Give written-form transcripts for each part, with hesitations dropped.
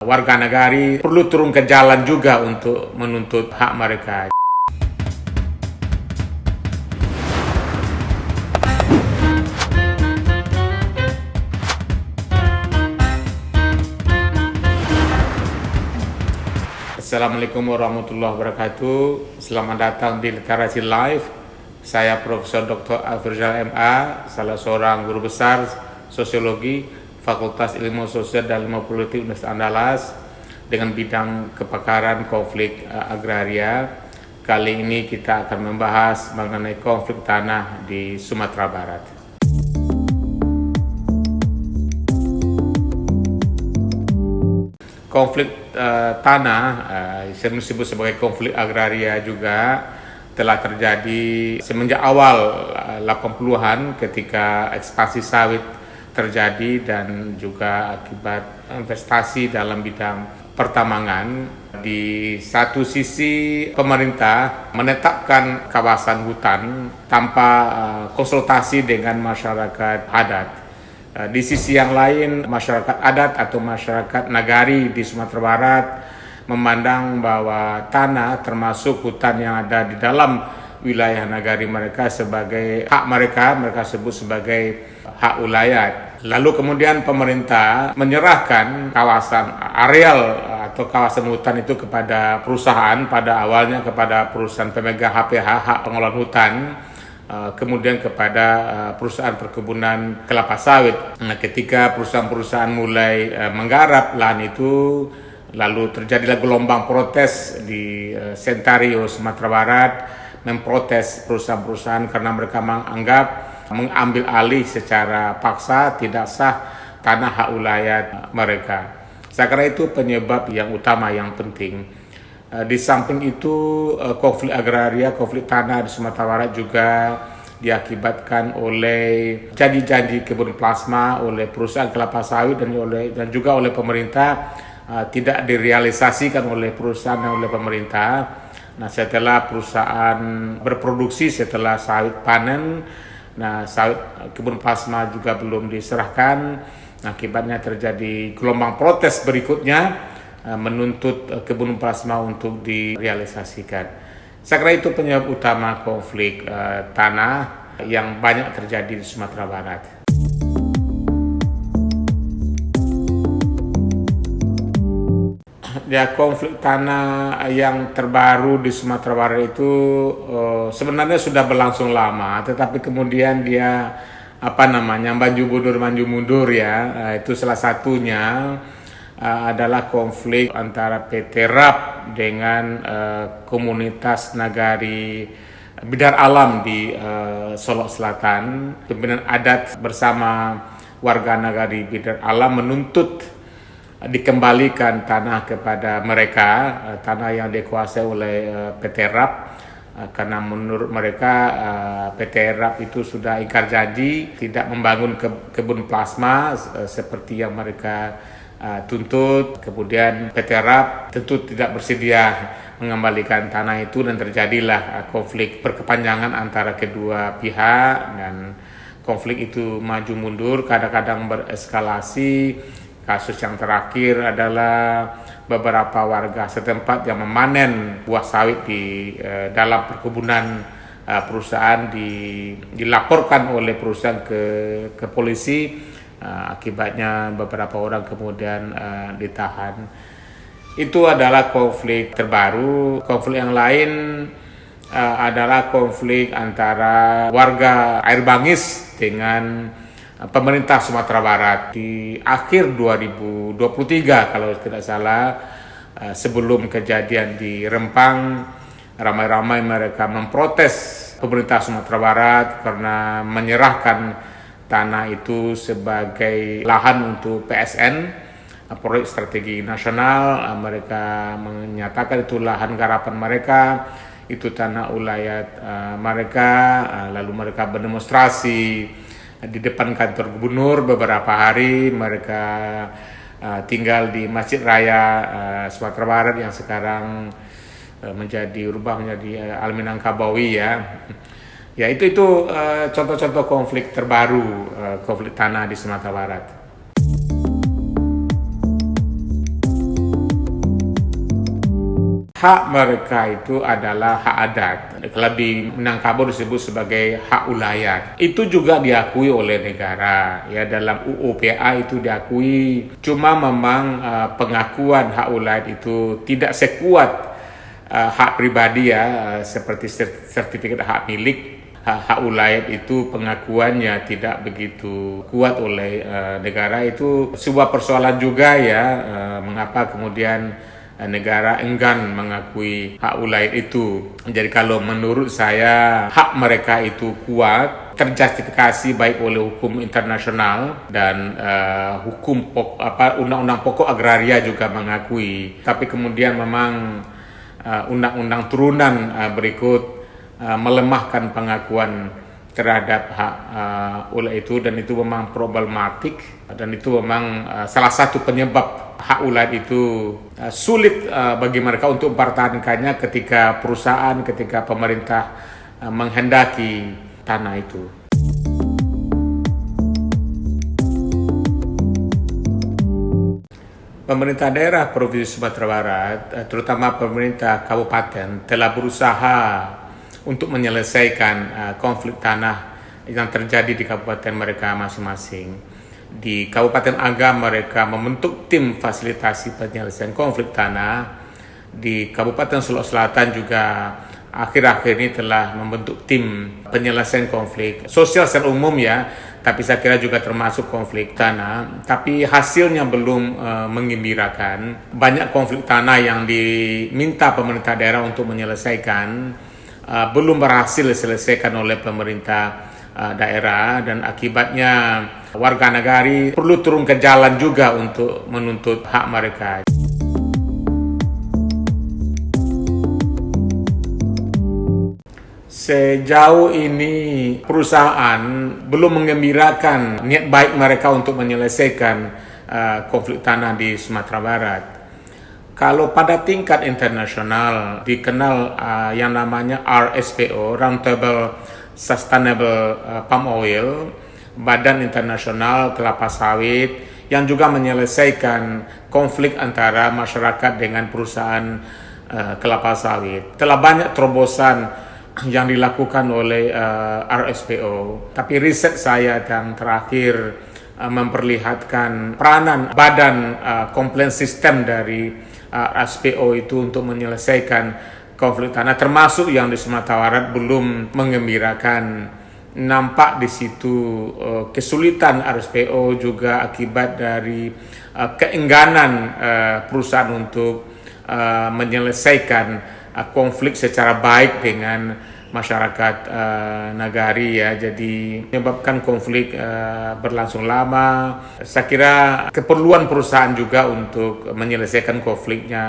Warga negari perlu turun ke jalan juga untuk menuntut hak mereka. Assalamualaikum warahmatullahi wabarakatuh. Selamat datang di Literasi Live. Saya Profesor Dr. Afrizal MA, salah seorang guru besar sosiologi Fakultas Ilmu Sosial dan Ilmu Politik Universitas Andalas dengan bidang kepakaran konflik agraria. Kali ini kita akan membahas mengenai konflik tanah di Sumatera Barat. Konflik tanah, saya disebut sebagai konflik agraria juga, telah terjadi semenjak awal 80-an ketika ekspansi sawit terjadi dan juga akibat investasi dalam bidang pertambangan. Di satu sisi pemerintah menetapkan kawasan hutan tanpa konsultasi dengan masyarakat adat. Di sisi yang lain, masyarakat adat atau masyarakat nagari di Sumatera Barat memandang bahwa tanah termasuk hutan yang ada di dalam wilayah nagari mereka sebagai hak mereka sebut sebagai hak ulayat. Lalu kemudian pemerintah menyerahkan kawasan areal atau kawasan hutan itu kepada perusahaan, pada awalnya kepada perusahaan pemegang HPH, hak pengelolaan hutan, kemudian kepada perusahaan perkebunan kelapa sawit. Nah, ketika perusahaan-perusahaan mulai menggarap lahan itu, lalu terjadilah gelombang protes di Sentario, Sumatera Barat, memprotes perusahaan-perusahaan karena mereka menganggap mengambil alih secara paksa tidak sah tanah hak ulayat mereka. Saya kira itu penyebab yang utama yang penting. Di samping itu, konflik agraria, konflik tanah di Sumatera Barat juga diakibatkan oleh janji-janji kebun plasma oleh perusahaan kelapa sawit dan juga oleh pemerintah, tidak direalisasikan oleh perusahaan dan oleh pemerintah. Nah, setelah perusahaan berproduksi, setelah sawit panen, nah sawit kebun plasma juga belum diserahkan. Akibatnya terjadi gelombang protes berikutnya menuntut kebun plasma untuk direalisasikan. Saya kira itu penyebab utama konflik tanah yang banyak terjadi di Sumatera Barat. Ya, konflik tanah yang terbaru di Sumatera Barat itu sebenarnya sudah berlangsung lama, tetapi kemudian dia maju mundur ya. Itu salah satunya adalah konflik antara PT RAP dengan komunitas nagari Bidar Alam di Solok Selatan. Pimpinan adat bersama warga nagari Bidar Alam menuntut dikembalikan tanah kepada mereka, tanah yang dikuasai oleh PT RAP, karena menurut mereka PT RAP itu sudah ingkar janji tidak membangun kebun plasma seperti yang mereka tuntut. Kemudian PT RAP tentu tidak bersedia mengembalikan tanah itu dan terjadilah konflik berkepanjangan antara kedua pihak, dan konflik itu maju mundur, kadang-kadang bereskalasi. Kasus yang terakhir adalah beberapa warga setempat yang memanen buah sawit di dalam perkebunan perusahaan dilaporkan oleh perusahaan ke polisi. Akibatnya beberapa orang kemudian ditahan. Itu adalah konflik terbaru. Konflik yang lain adalah konflik antara warga Air Bangis dengan pemerintah Sumatera Barat di akhir 2023 kalau tidak salah. Sebelum kejadian di Rempang, ramai-ramai mereka memprotes pemerintah Sumatera Barat karena menyerahkan tanah itu sebagai lahan untuk PSN, proyek strategi nasional. Mereka menyatakan itu lahan garapan mereka, itu tanah ulayat mereka. Lalu mereka berdemonstrasi di depan kantor gubernur beberapa hari. Mereka tinggal di Masjid Raya Sumatera Barat yang sekarang berubah menjadi Al Minangkabawi ya. Ya, itu contoh-contoh konflik terbaru, konflik tanah di Sumatera Barat. hak mereka itu adalah hak adat. Kalau di Minangkabau disebut sebagai hak ulayat. Itu juga diakui oleh negara. Ya, dalam UU PA itu diakui. Cuma memang pengakuan hak ulayat itu tidak sekuat hak pribadi ya, seperti sertifikat hak milik. Hak ulayat itu pengakuannya tidak begitu kuat oleh negara. Itu sebuah persoalan juga ya, mengapa kemudian negara enggan mengakui hak ulayat itu. Jadi kalau menurut saya hak mereka itu kuat, terjustifikasi baik oleh hukum internasional dan hukum undang-undang pokok agraria juga mengakui. Tapi kemudian memang undang-undang turunan berikut melemahkan pengakuan terhadap hak ulayat itu, dan itu memang problematik, dan itu memang salah satu penyebab hak ulayat itu sulit bagi mereka untuk mempertahankannya ketika pemerintah menghendaki tanah itu. Pemerintah daerah Provinsi Sumatera Barat, terutama pemerintah kabupaten, telah berusaha untuk menyelesaikan konflik tanah yang terjadi di kabupaten mereka masing-masing. Di Kabupaten Agam mereka membentuk tim fasilitasi penyelesaian konflik tanah. Di Kabupaten Solok Selatan juga akhir-akhir ini telah membentuk tim penyelesaian konflik sosial secara umum ya, tapi saya kira juga termasuk konflik tanah. Tapi hasilnya belum menggembirakan. Banyak konflik tanah yang diminta pemerintah daerah untuk menyelesaikan belum berhasil diselesaikan oleh pemerintah daerah, dan akibatnya warga nagari perlu turun ke jalan juga untuk menuntut hak mereka. Sejauh ini perusahaan belum menggembirakan niat baik mereka untuk menyelesaikan konflik tanah di Sumatera Barat. Kalau pada tingkat internasional dikenal yang namanya RSPO, Roundtable Sustainable Palm Oil, Badan Internasional Kelapa Sawit, yang juga menyelesaikan konflik antara masyarakat dengan perusahaan kelapa sawit. Telah banyak terobosan yang dilakukan oleh RSPO, tapi riset saya yang terakhir memperlihatkan peranan Badan Complaint System dari RSPO itu untuk menyelesaikan konflik tanah, termasuk yang di Sumatera Barat, belum menggembirakan. Nampak di situ kesulitan RSPO juga akibat dari keengganan perusahaan untuk menyelesaikan konflik secara baik dengan masyarakat nagari ya. Jadi menyebabkan konflik berlangsung lama. Saya kira keperluan perusahaan juga untuk menyelesaikan konfliknya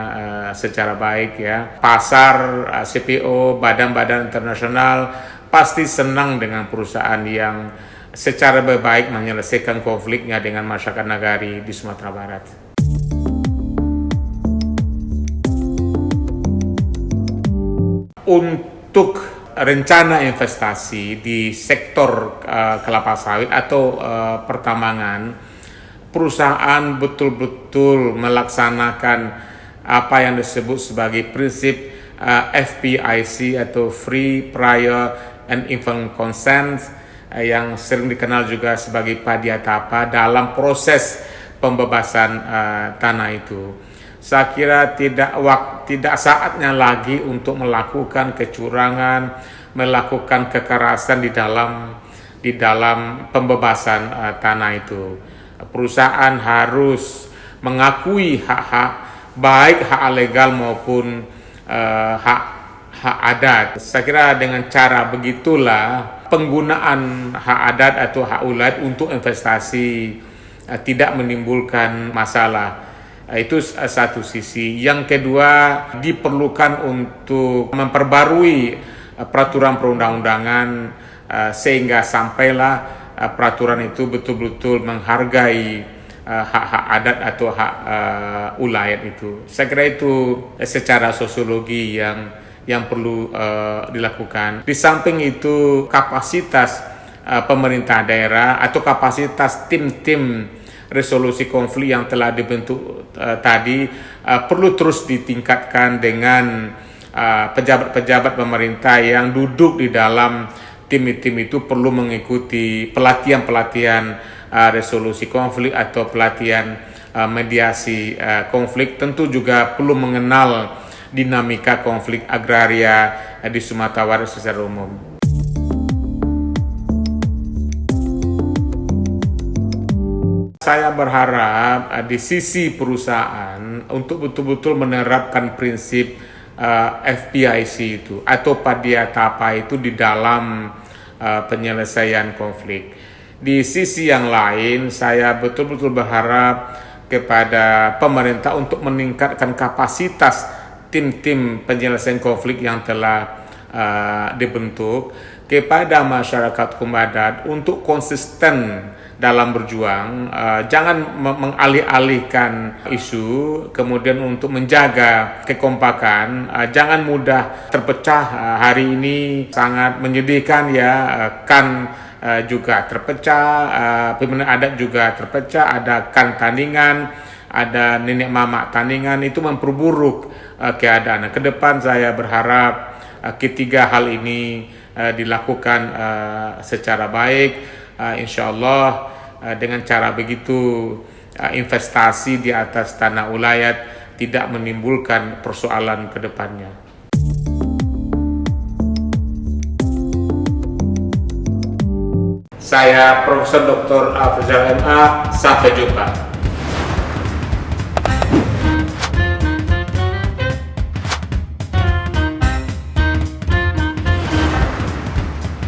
secara baik ya. Pasar, CPO, badan-badan internasional pasti senang dengan perusahaan yang secara baik menyelesaikan konfliknya dengan masyarakat nagari di Sumatera Barat. Untuk rencana investasi di sektor kelapa sawit atau pertambangan, perusahaan betul-betul melaksanakan apa yang disebut sebagai prinsip FPIC atau Free Prior and Informed Consent, yang sering dikenal juga sebagai Padiatapa, dalam proses pembebasan tanah itu. Saya kira tidak saatnya lagi untuk melakukan kecurangan, melakukan kekerasan di dalam pembebasan tanah itu. Perusahaan harus mengakui hak-hak, baik hak legal maupun hak adat. Saya kira dengan cara begitulah penggunaan hak adat atau hak ulayat untuk investasi tidak menimbulkan masalah. Itu satu sisi. Yang kedua, diperlukan untuk memperbarui peraturan perundang-undangan sehingga sampailah peraturan itu betul-betul menghargai hak-hak adat atau hak ulayat itu. Saya kira itu secara sosiologi yang perlu dilakukan. Di samping itu, kapasitas pemerintah daerah atau kapasitas tim-tim resolusi konflik yang telah dibentuk tadi perlu terus ditingkatkan dengan pejabat-pejabat pemerintah yang duduk di dalam tim itu perlu mengikuti pelatihan-pelatihan resolusi konflik atau pelatihan mediasi konflik. Tentu juga perlu mengenal dinamika konflik agraria di Sumatera Barat secara umum. Saya berharap di sisi perusahaan untuk betul-betul menerapkan prinsip FPIC itu atau Padia Tapa itu di dalam penyelesaian konflik. Di sisi yang lain, saya betul-betul berharap kepada pemerintah untuk meningkatkan kapasitas tim-tim penyelesaian konflik yang telah dibentuk, kepada masyarakat hukum adat untuk konsisten dalam berjuang, jangan mengalih-alihkan isu, kemudian untuk menjaga kekompakan, jangan mudah terpecah. Hari ini sangat menyedihkan ya, kan juga terpecah, pimpinan adat juga terpecah, ada kan tandingan, ada nenek mama tandingan, itu memperburuk keadaan. Ke depan saya berharap ketiga hal ini dilakukan secara baik. Insya Allah dengan cara begitu investasi di atas tanah ulayat tidak menimbulkan persoalan ke depannya. Saya Profesor Dr. Afrizal MA, sampai jumpa.